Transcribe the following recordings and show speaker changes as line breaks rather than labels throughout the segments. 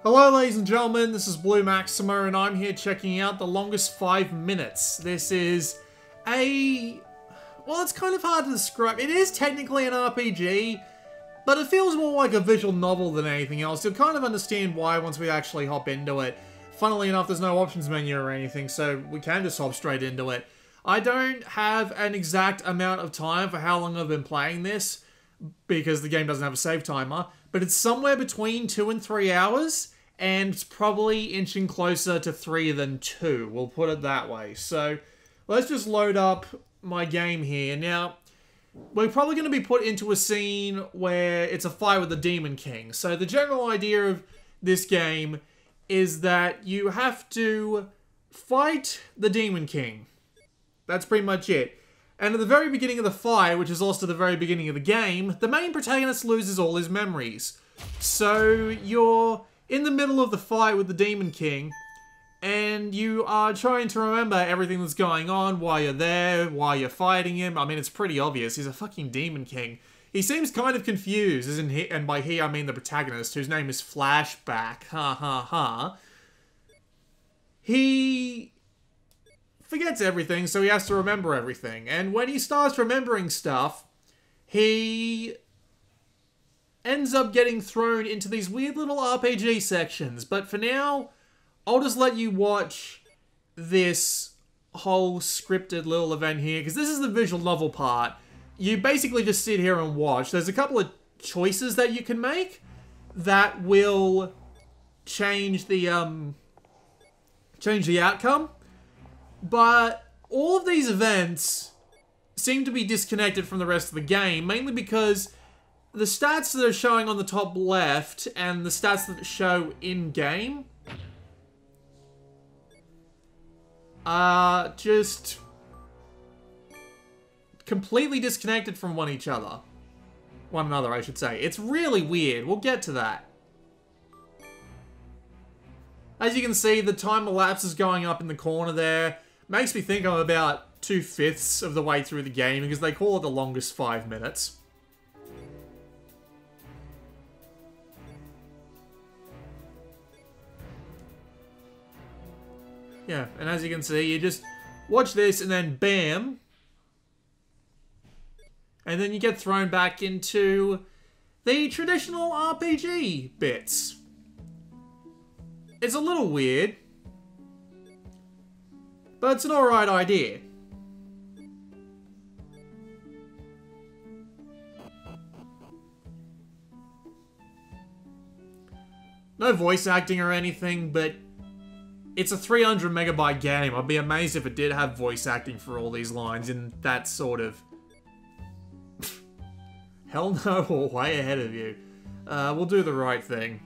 Hello ladies and gentlemen, this is Blue Maxima and I'm here checking out The Longest 5 Minutes. This is well, it's kind of hard to describe. It is technically an RPG, but it feels more like a visual novel than anything else. You'll kind of understand why once we actually hop into it. Funnily enough, there's no options menu or anything, so we can just hop straight into it. I don't have an exact amount of time for how long I've been playing this, because the game doesn't have a save timer, but it's somewhere between 2 and 3 hours, and it's probably inching closer to 3 than 2, we'll put it that way. So, let's just load up my game here. Now, we're probably going to be put into a scene where it's a fight with the Demon King. So, the general idea of this game is that you have to fight the Demon King. That's pretty much it. And at the very beginning of the fight, which is also the very beginning of the game, the main protagonist loses all his memories. So you're in the middle of the fight with the Demon King, and you are trying to remember everything that's going on, why you're there, why you're fighting him. I mean, it's pretty obvious. He's a fucking Demon King. He seems kind of confused, isn't he? And by he, I mean the protagonist, whose name is Flashback. Ha ha ha. He forgets everything, so he has to remember everything. And when he starts remembering stuff, he ends up getting thrown into these weird little RPG sections. But for now, I'll just let you watch this whole scripted little event here, because this is the visual novel part. You basically just sit here and watch. There's a couple of choices that you can make that will change the outcome. But all of these events seem to be disconnected from the rest of the game, mainly because the stats that are showing on the top left and the stats that show in-game are just completely disconnected from one another, I should say. It's really weird. We'll get to that. As you can see, the time elapse is going up in the corner there. Makes me think I'm about 2/5 of the way through the game, because they call it the longest 5 minutes. Yeah, and as you can see, you just watch this and then bam. And then you get thrown back into the traditional RPG bits. It's a little weird, but it's an alright idea. No voice acting or anything, but it's a 300 megabyte game. I'd be amazed if it did have voice acting for all these lines in that sort of... Hell no, we're way ahead of you. We'll do the right thing.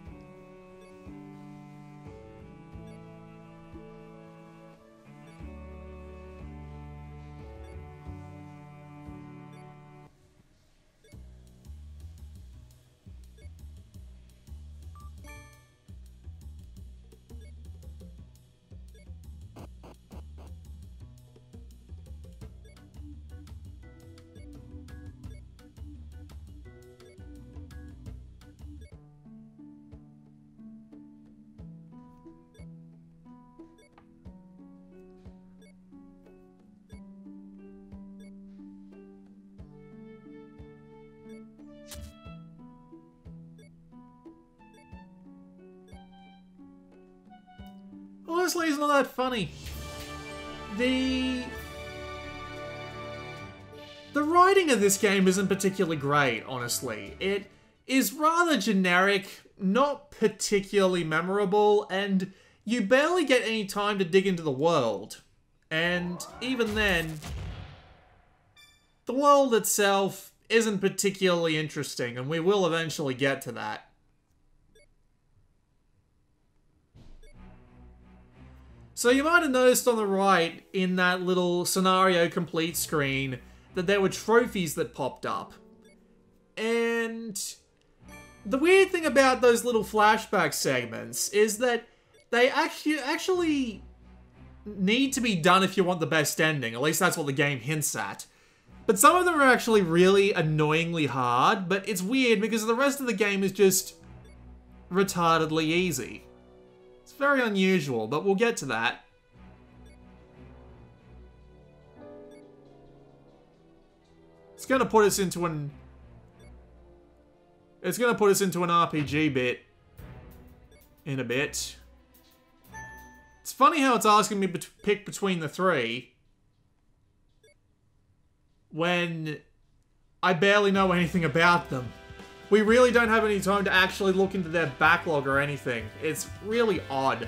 Honestly, it's not that funny. The writing of this game isn't particularly great, honestly. It is rather generic, not particularly memorable, and you barely get any time to dig into the world. And even then, the world itself isn't particularly interesting, and we will eventually get to that. So you might have noticed on the right, in that little scenario complete screen, that there were trophies that popped up. And the weird thing about those little flashback segments is that they actually need to be done if you want the best ending. At least that's what the game hints at. But some of them are actually really annoyingly hard, but it's weird because the rest of the game is just retardedly easy. It's very unusual, but we'll get to that. It's going to put us into an... It's going to put us into an RPG bit in a bit. It's funny how it's asking me to pick between the three when I barely know anything about them. We really don't have any time to actually look into their backlog or anything. It's really odd.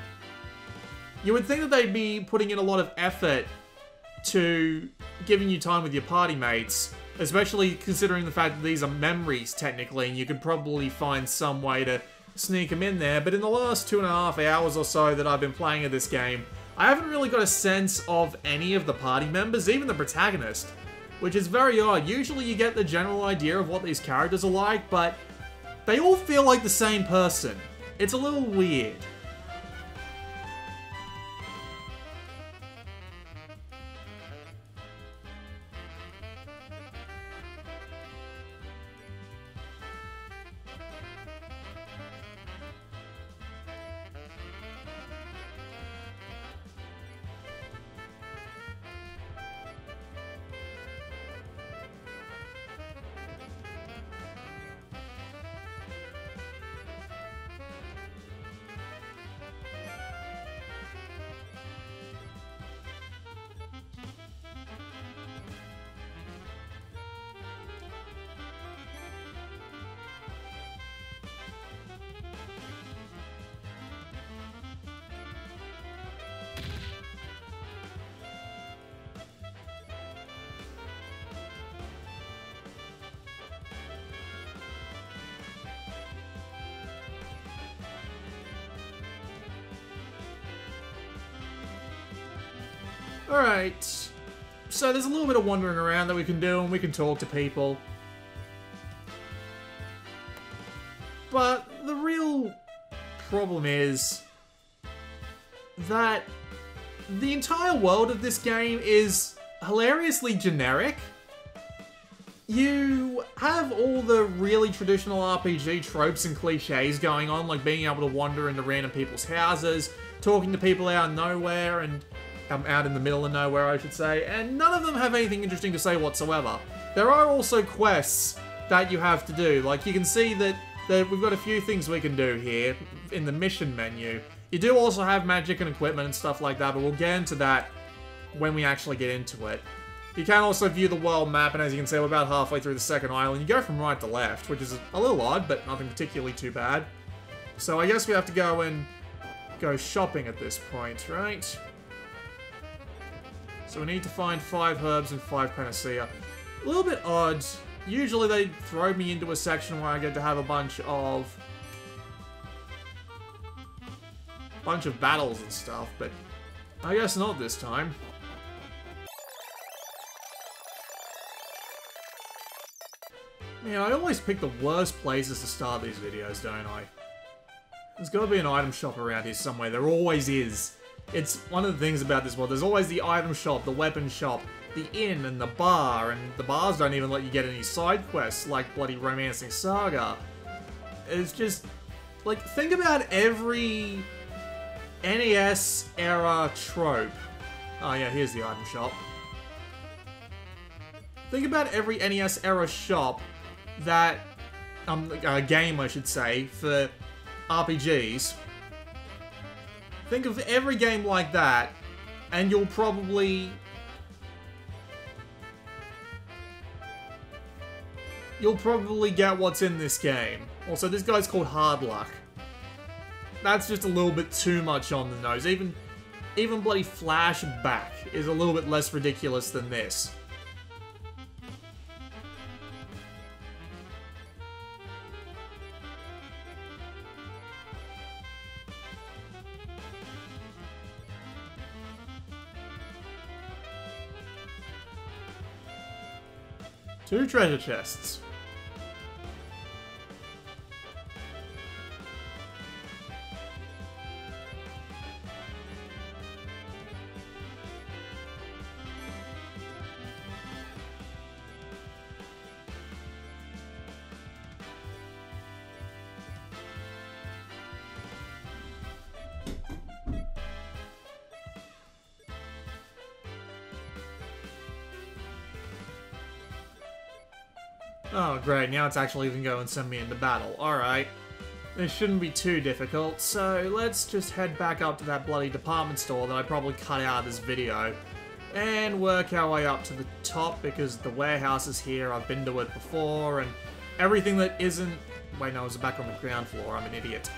You would think that they'd be putting in a lot of effort to giving you time with your party mates, especially considering the fact that these are memories, technically, and you could probably find some way to sneak them in there. But in the last 2.5 hours or so that I've been playing of this game, I haven't really got a sense of any of the party members, even the protagonist, which is very odd. Usually you get the general idea of what these characters are like, but they all feel like the same person. It's a little weird. Alright, so there's a little bit of wandering around that we can do, and we can talk to people. But the real problem is that the entire world of this game is hilariously generic. You have all the really traditional RPG tropes and cliches going on, like being able to wander into random people's houses, talking to people out of nowhere, and out in the middle of nowhere, I should say, and none of them have anything interesting to say whatsoever. There are also quests that you have to do. Like, you can see that we've got a few things we can do here in the mission menu. You do also have magic and equipment and stuff like that, but we'll get into that when we actually get into it. You can also view the world map, and as you can see, we're about halfway through the second island. You go from right to left, which is a little odd, but nothing particularly too bad. So I guess we have to go and go shopping at this point, right? So we need to find 5 herbs and 5 panacea. A little bit odd. Usually they throw me into a section where I get to have a bunch of battles and stuff, but I guess not this time. Man, I always pick the worst places to start these videos, don't I? There's gotta be an item shop around here somewhere. There always is. It's one of the things about this world. There's always the item shop, the weapon shop, the inn, and the bar. And the bars don't even let you get any side quests like bloody Romancing Saga. It's just... like, think about every NES-era trope. Oh yeah, here's the item shop. Think about every NES-era shop that... game, I should say, for RPGs. Think of every game like that, and you'll probably get what's in this game. Also, this guy's called Hard Luck. That's just a little bit too much on the nose. Even bloody Flashback is a little bit less ridiculous than this. Two treasure chests. Oh, great. Now it's actually even going to send me into battle. Alright. This shouldn't be too difficult, so let's just head back up to that bloody department store that I probably cut out of this video. And work our way up to the top, because the warehouse is here. I've been to it before, and everything that isn't... Wait, no, it was back on the ground floor. I'm an idiot.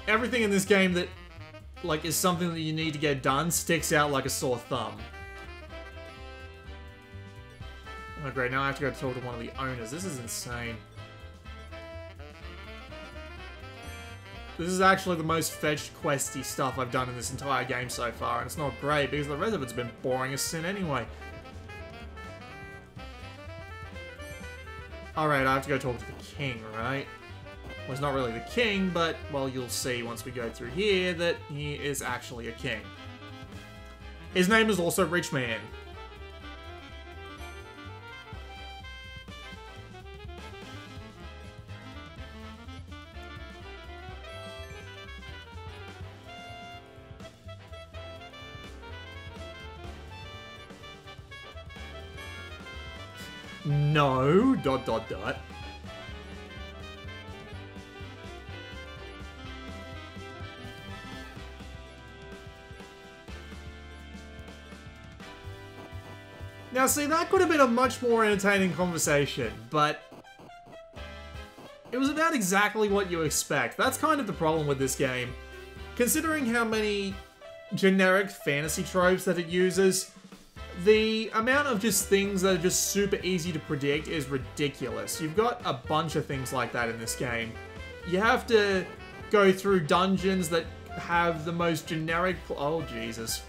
Everything in this game that, like, is something that you need to get done sticks out like a sore thumb. Oh, great. Now I have to go talk to one of the owners. This is insane. This is actually the most fetched questy stuff I've done in this entire game so far, and it's not great because the rest of it's been boring as sin anyway. Alright, I have to go talk to the king, right? Well, he's not really the king, but, well, you'll see once we go through here that he is actually a king. His name is also Rich Man. No, ... Now see, that could have been a much more entertaining conversation, but it was about exactly what you expect. That's kind of the problem with this game. Considering how many generic fantasy tropes that it uses, the amount of just things that are just super easy to predict is ridiculous. You've got a bunch of things like that in this game. You have to go through dungeons that have the most generic... Oh, Jesus.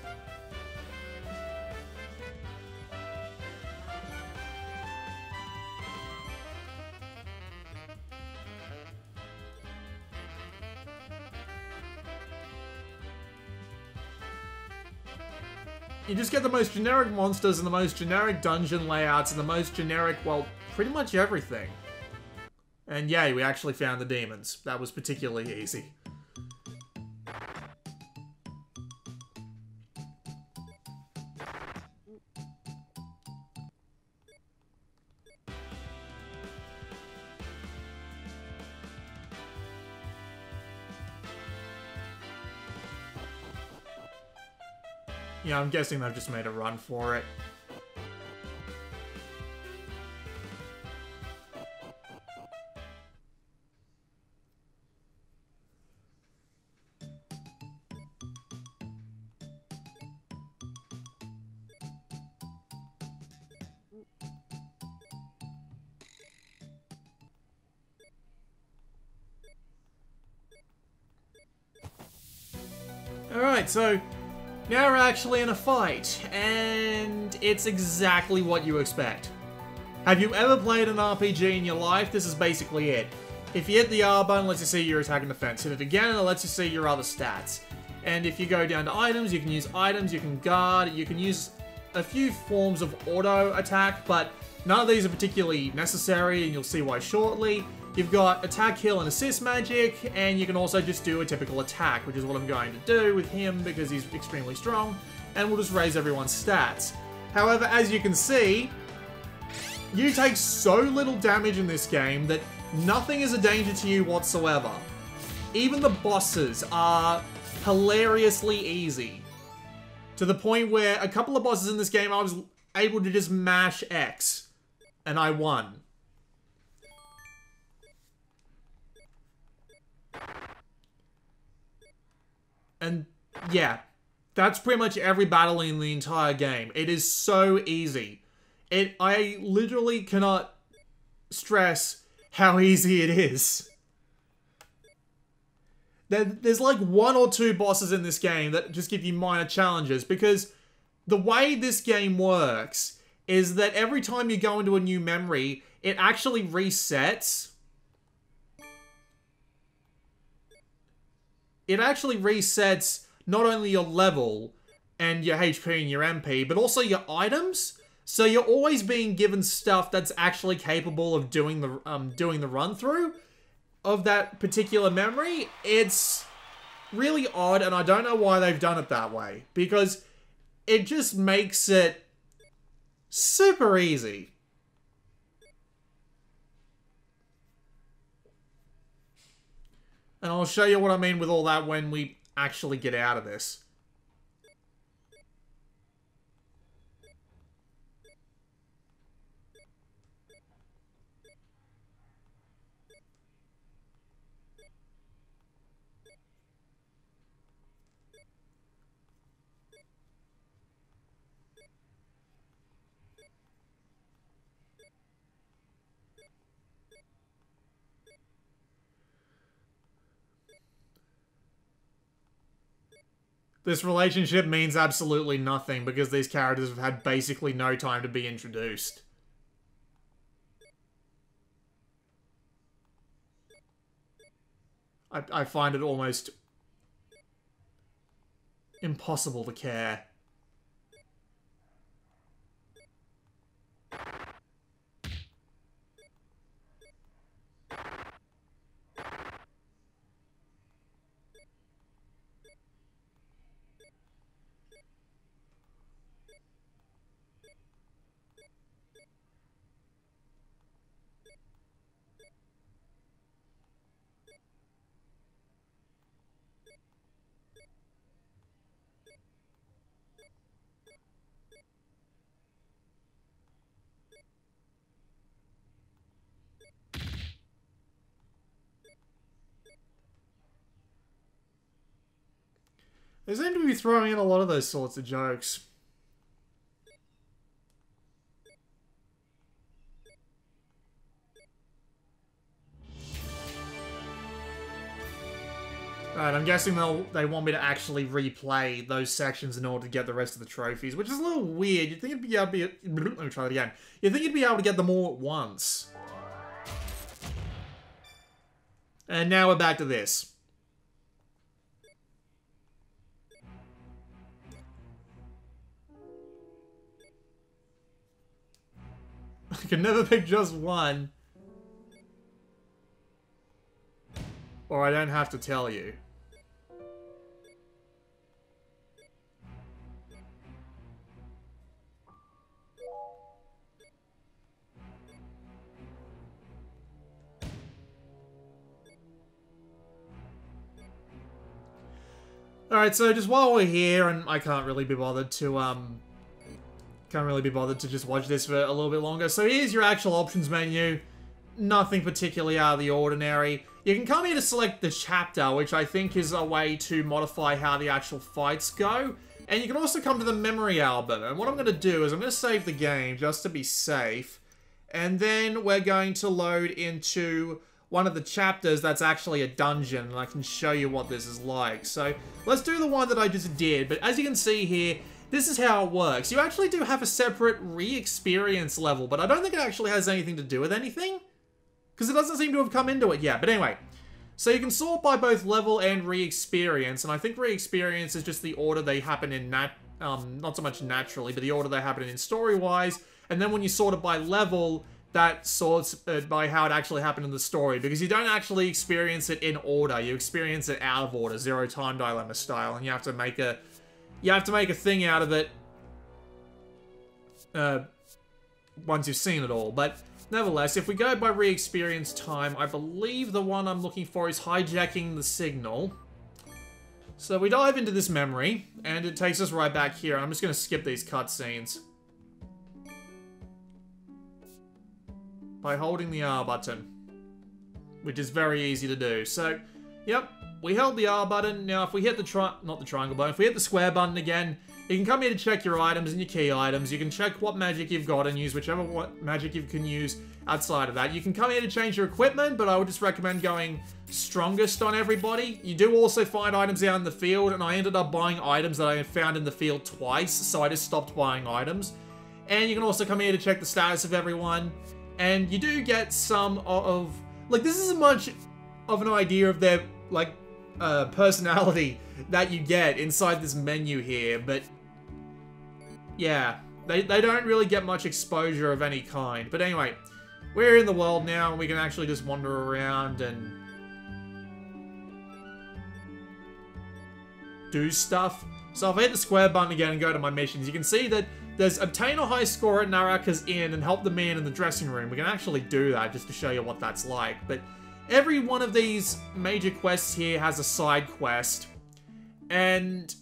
You just get the most generic monsters and the most generic dungeon layouts and the most generic, well, pretty much everything. And yay, we actually found the demons. That was particularly easy. Yeah, I'm guessing they've just made a run for it. Alright, so now we're actually in a fight, and it's exactly what you expect. Have you ever played an RPG in your life? This is basically it. If you hit the R button, it lets you see your attack and defense. Hit it again, and it lets you see your other stats. And if you go down to items, you can use items, you can guard, you can use a few forms of auto attack, but none of these are particularly necessary, and you'll see why shortly. You've got attack, heal, and assist magic, and you can also just do a typical attack, which is what I'm going to do with him because he's extremely strong, and we'll just raise everyone's stats. However, as you can see, you take so little damage in this game that nothing is a danger to you whatsoever. Even the bosses are hilariously easy, to the point where a couple of bosses in this game I was able to just mash X, and I won. And yeah, that's pretty much every battle in the entire game. It is so easy. I literally cannot stress how easy it is. There's like one or two bosses in this game that just give you minor challenges, because the way this game works is that every time you go into a new memory, it actually resets. It actually resets not only your level and your HP and your MP, but also your items. So you're always being given stuff that's actually capable of doing the run through of that particular memory. It's really odd, and I don't know why they've done it that way, because it just makes it super easy. And I'll show you what I mean with all that when we actually get out of this. This relationship means absolutely nothing because these characters have had basically no time to be introduced. I find it almost impossible to care. They seem to be throwing in a lot of those sorts of jokes. Alright, I'm guessing they want me to actually replay those sections in order to get the rest of the trophies, which is a little weird. You'd think it'd be able to let me try that again. You'd think you'd be able to get them all at once. And now we're back to this. I can never pick just one. Or I don't have to tell you. Alright, so just while we're here, and I can't really be bothered to, just watch this for a little bit longer. So here's your actual options menu. Nothing particularly out of the ordinary. You can come here to select the chapter, which I think is a way to modify how the actual fights go. And you can also come to the memory album. And what I'm going to do is I'm going to save the game just to be safe. And then we're going to load into one of the chapters that's actually a dungeon, and I can show you what this is like. So let's do the one that I just did. But as you can see here, this is how it works. You actually do have a separate re-experience level, but I don't think it actually has anything to do with anything, because it doesn't seem to have come into it yet. But anyway, so you can sort by both level and re-experience, and I think re-experience is just the order they happen in, not so much naturally, but the order they happen in story-wise. And then when you sort it by level, that sorts by how it actually happened in the story, because you don't actually experience it in order. You experience it out of order, Zero Time Dilemma style, and you have to make a thing out of it once you've seen it all. But nevertheless, if we go by re-experience time, I believe the one I'm looking for is hijacking the signal. So we dive into this memory, and it takes us right back here. I'm just going to skip these cutscenes by holding the R button, which is very easy to do. So, yep, we held the R button. Now, if we hit the triangle button, if we hit the square button again, you can come here to check your items and your key items. You can check what magic you've got and use whichever magic you can use outside of that. You can come here to change your equipment, but I would just recommend going strongest on everybody. You do also find items out in the field, and I ended up buying items that I had found in the field twice, so I just stopped buying items. And you can also come here to check the status of everyone. And you do get some of, like, this is as much of an idea of their, like, personality that you get inside this menu here, but yeah, they don't really get much exposure of any kind. But anyway, we're in the world now, and we can actually just wander around and do stuff. So if I hit the square button again and go to my missions, you can see that there's obtain a high score at Naraka's Inn and help the man in the dressing room. We can actually do that just to show you what that's like. But Every one of these major quests here has a side quest. And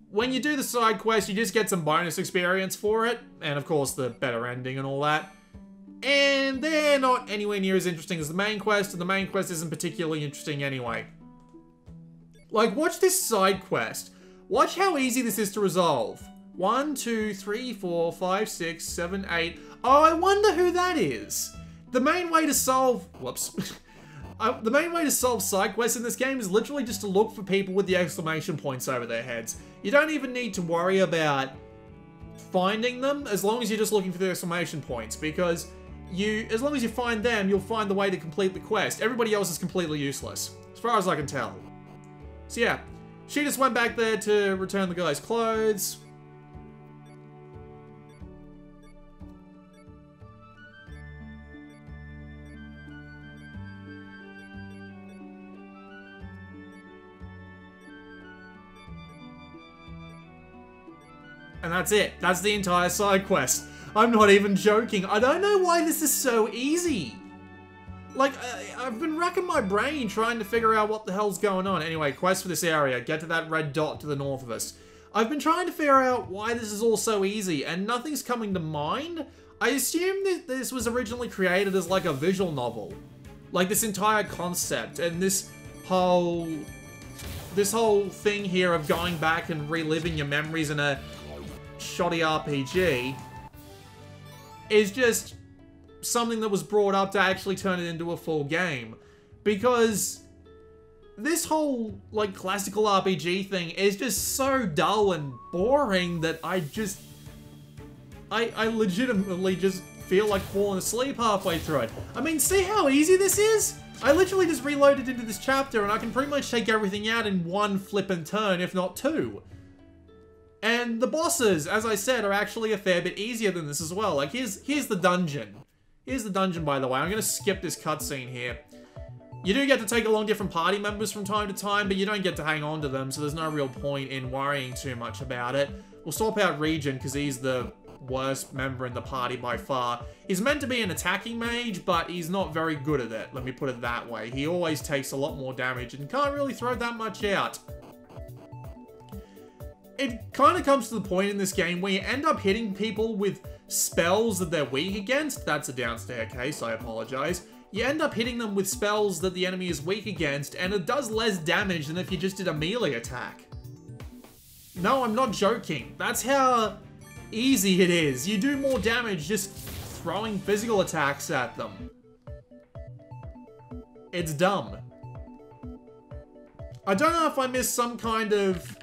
when you do the side quest, you just get some bonus experience for it. And of course, the better ending and all that. And they're not anywhere near as interesting as the main quest, and the main quest isn't particularly interesting anyway. Like, watch this side quest. Watch how easy this is to resolve. 1, 2, 3, 4, 5, 6, 7, 8. Oh, I wonder who that is. The main way to solve... Whoops. The main way to solve side quests in this game is literally just to look for people with the exclamation points over their heads. You don't even need to worry about finding them, as long as you're just looking for the exclamation points, because as long as you find them, you'll find the way to complete the quest. Everybody else is completely useless, as far as I can tell. So yeah, she just went back there to return the guy's clothes. And that's it. That's the entire side quest. I'm not even joking. I don't know why this is so easy. Like, I've been racking my brain trying to figure out what the hell's going on. Anyway, quest for this area. Get to that red dot to the north of us. I've been trying to figure out why this is all so easy, and nothing's coming to mind. I assume that this was originally created as like a visual novel. Like, this entire concept and this whole thing here of going back and reliving your memories in a shoddy RPG is just something that was brought up to actually turn it into a full game. Because this whole, like, classical RPG thing is just so dull and boring that I legitimately just feel like falling asleep halfway through it. I mean, see how easy this is? I literally just reloaded into this chapter and I can pretty much take everything out in one flippin' turn, if not two. And the bosses, as I said, are actually a fair bit easier than this as well. Like, here's the dungeon. Here's the dungeon, by the way. I'm going to skip this cutscene here. You do get to take along different party members from time to time, but you don't get to hang on to them, so there's no real point in worrying too much about it. We'll swap out Regen, because he's the worst member in the party by far. He's meant to be an attacking mage, but he's not very good at it, let me put it that way. He always takes a lot more damage and can't really throw that much out. It kind of comes to the point in this game where you end up hitting people with spells that they're weak against. That's a down staircase, I apologize. You end up hitting them with spells that the enemy is weak against, and it does less damage than if you just did a melee attack. No, I'm not joking. That's how easy it is. You do more damage just throwing physical attacks at them. It's dumb. I don't know if I missed some kind of...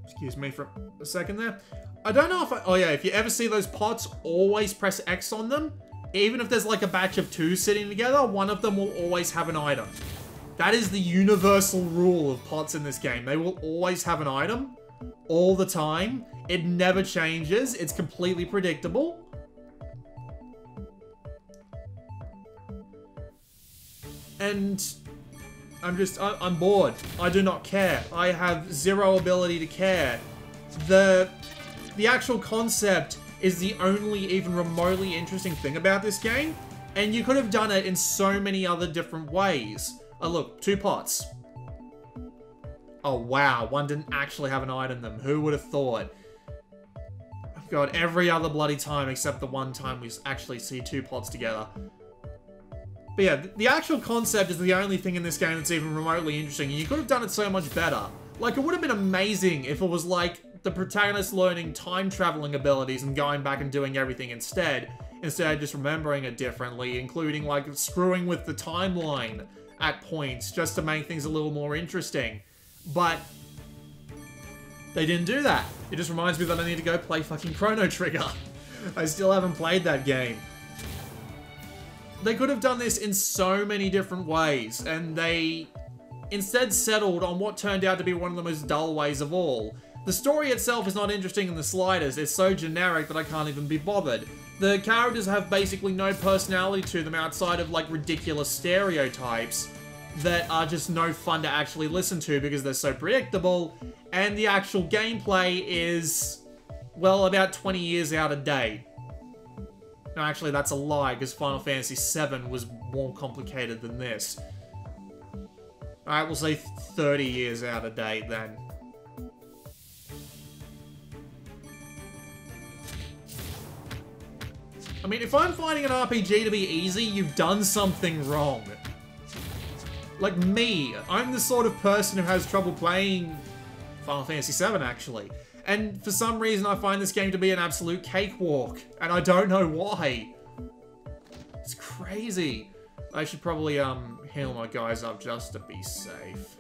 Excuse me for a second there. I don't know if oh yeah, if you ever see those pots, always press X on them. Even if there's like a batch of two sitting together, one of them will always have an item. That is the universal rule of pots in this game. They will always have an item, all the time. It never changes. It's completely predictable. And I'm bored. I do not care. I have zero ability to care. The actual concept is the only even remotely interesting thing about this game, and you could have done it in so many other different ways. Oh look, two pots. Oh wow, one didn't actually have an item in them. Who would have thought? God, every other bloody time except the one time we actually see two pots together. But yeah, the actual concept is the only thing in this game that's even remotely interesting, and you could have done it so much better. Like, it would have been amazing if it was like the protagonist learning time-traveling abilities and going back and doing everything instead of just remembering it differently, including like screwing with the timeline at points just to make things a little more interesting. But they didn't do that. It just reminds me that I need to go play fucking Chrono Trigger. I still haven't played that game. They could have done this in so many different ways, and they instead settled on what turned out to be one of the most dull ways of all. The story itself is not interesting in the slightest. It's so generic that I can't even be bothered. The characters have basically no personality to them outside of like ridiculous stereotypes that are just no fun to actually listen to because they're so predictable, and the actual gameplay is, well, about 20 years out of date. No, actually, that's a lie, because Final Fantasy VII was more complicated than this. Alright, we'll say 30 years out of date, then. I mean, if I'm finding an RPG to be easy, you've done something wrong. Like me, I'm the sort of person who has trouble playing Final Fantasy VII, actually. And for some reason, I find this game to be an absolute cakewalk. And I don't know why. It's crazy. I should probably, heal my guys up just to be safe.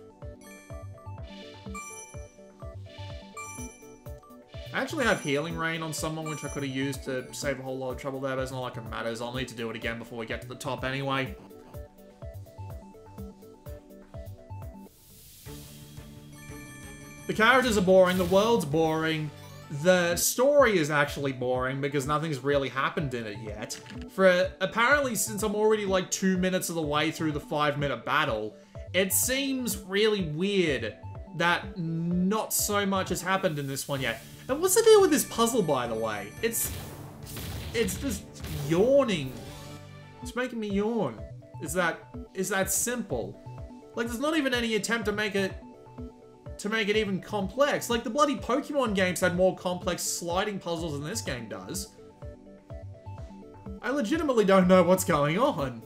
I actually have Healing Rain on someone, which I could have used to save a whole lot of trouble there, but it's not like it matters. I'll need to do it again before we get to the top anyway. The characters are boring, the world's boring, the story is actually boring because nothing's really happened in it yet. Apparently, since I'm already like 2 minutes of the way through the 5-minute battle, it seems really weird that not so much has happened in this one yet. And what's the deal with this puzzle, by the way? It's just yawning. It's making me yawn. Is that simple? Like, there's not even any attempt to make it even complex. Like, the bloody Pokemon games had more complex sliding puzzles than this game does. I legitimately don't know what's going on.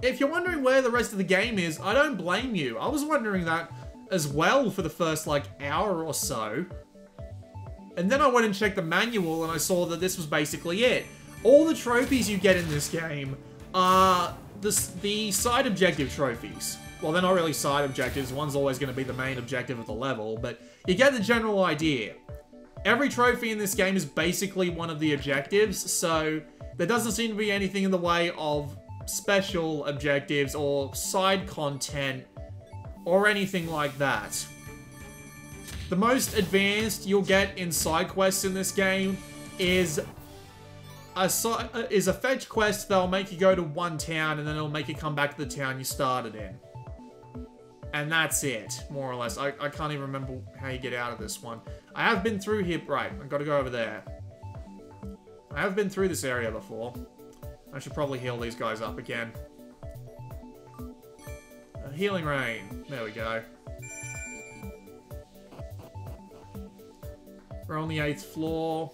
If you're wondering where the rest of the game is, I don't blame you. I was wondering that as well for the first, like, hour or so. And then I went and checked the manual and I saw that this was basically it. All the trophies you get in this game are the side objective trophies. Well, they're not really side objectives. One's always going to be the main objective of the level, but you get the general idea. Every trophy in this game is basically one of the objectives, so there doesn't seem to be anything in the way of special objectives or side content or anything like that. The most advanced you'll get in side quests in this game is a fetch quest that'll make you go to one town and then it'll make you come back to the town you started in. And that's it, more or less. I can't even remember how you get out of this one. I have been through here. Right, I've got to go over there. I have been through this area before. I should probably heal these guys up again. Healing Rain. There we go. We're on the 8th floor.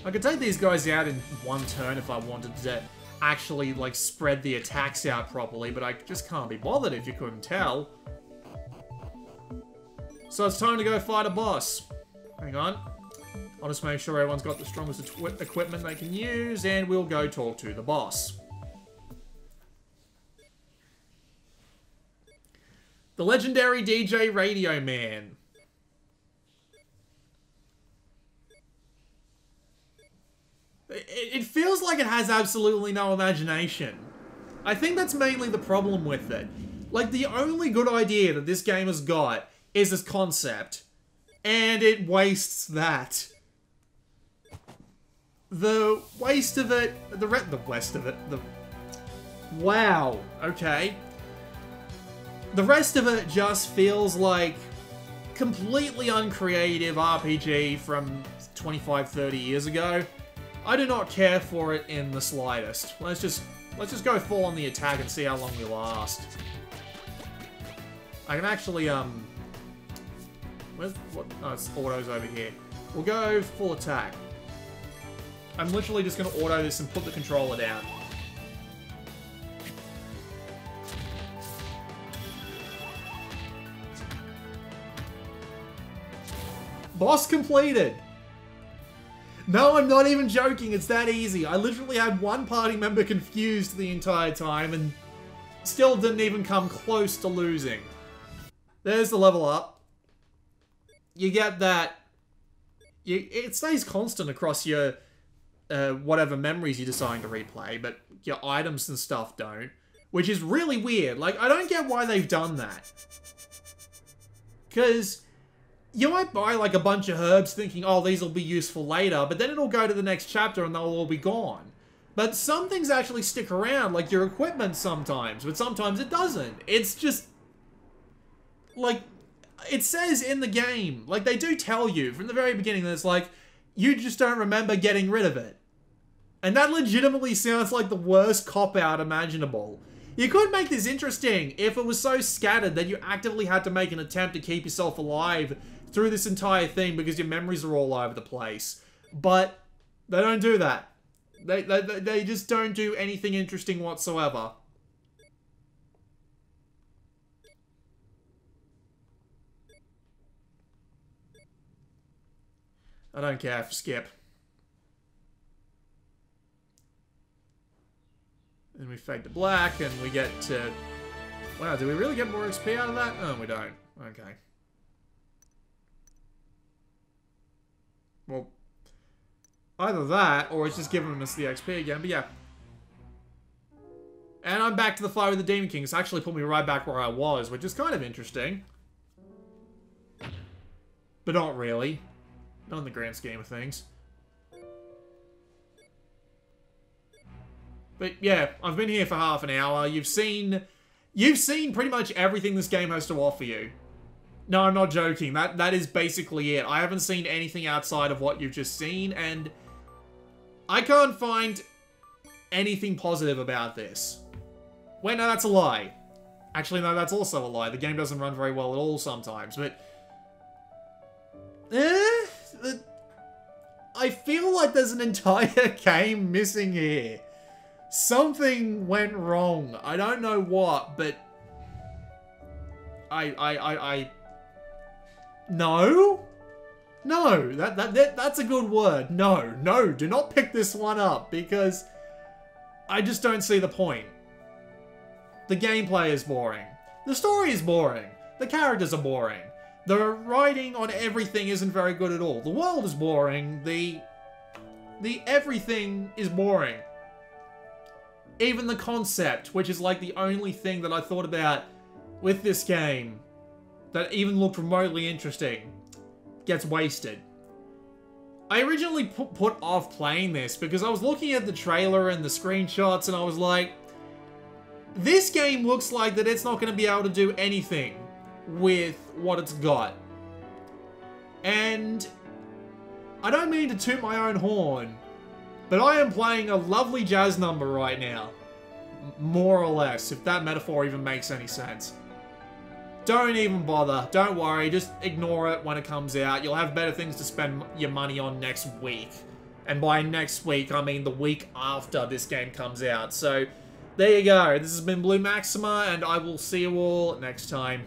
I could take these guys out in one turn if I wanted to actually, like, spread the attacks out properly, but I just can't be bothered if you couldn't tell. So it's time to go fight a boss. Hang on. I'll just make sure everyone's got the strongest equipment they can use, and we'll go talk to the boss. The legendary DJ Radio Man. It feels like it has absolutely no imagination. I think that's mainly the problem with it. Like, the only good idea that this game has got is this concept, and it wastes that. The waste of it, wow, okay. The rest of it just feels like completely uncreative RPG from 25, 30 years ago. I do not care for it in the slightest. Let's just go full on the attack and see how long we last. I can actually, where's, what? Oh, it's autos over here. We'll go full attack. I'm literally just going to auto this and put the controller down. Boss completed! No, I'm not even joking, it's that easy. I literally had one party member confused the entire time and still didn't even come close to losing. There's the level up. You get that... it stays constant across your... whatever memories you decide to replay, but your items and stuff don't. Which is really weird. Like, I don't get why they've done that. Because you might buy like a bunch of herbs thinking, oh, these will be useful later, but then it'll go to the next chapter and they'll all be gone. But some things actually stick around, like your equipment sometimes, but sometimes it doesn't. It's just, like, it says in the game, like they do tell you from the very beginning that it's like, you just don't remember getting rid of it. And that legitimately sounds like the worst cop-out imaginable. You could make this interesting if it was so scattered that you actively had to make an attempt to keep yourself alive through this entire thing because your memories are all over the place. But they don't do that. They just don't do anything interesting whatsoever. I don't care for skip. And we fade to black, and we get to... Wow, do we really get more XP out of that? Oh, we don't. Okay. Well, either that, or it's just giving us the XP again, but yeah. And I'm back to the fight with the Demon King. It's actually put me right back where I was, which is kind of interesting. But not really. Not in the grand scheme of things. But yeah, I've been here for half an hour. You've seen pretty much everything this game has to offer you. No, I'm not joking. That is basically it. I haven't seen anything outside of what you've just seen, and I can't find anything positive about this. Wait, no, that's a lie. Actually, no, that's also a lie. The game doesn't run very well at all sometimes, but... I feel like there's an entire game missing here. Something went wrong. I don't know what, but... No? No, that's a good word. No, do not pick this one up, because I just don't see the point. The gameplay is boring. The story is boring. The characters are boring. The writing on everything isn't very good at all. The world is boring. The everything is boring. Even the concept, which is like the only thing that I thought about with this game that even looked remotely interesting, gets wasted. I originally put off playing this because I was looking at the trailer and the screenshots and I was like, this game looks like that it's not going to be able to do anything with what it's got. And I don't mean to toot my own horn, but I am playing a lovely jazz number right now. More or less, if that metaphor even makes any sense. Don't even bother. Don't worry. Just ignore it when it comes out. You'll have better things to spend your money on next week. And by next week, I mean the week after this game comes out. So, there you go. This has been Blue Maxima, and I will see you all next time.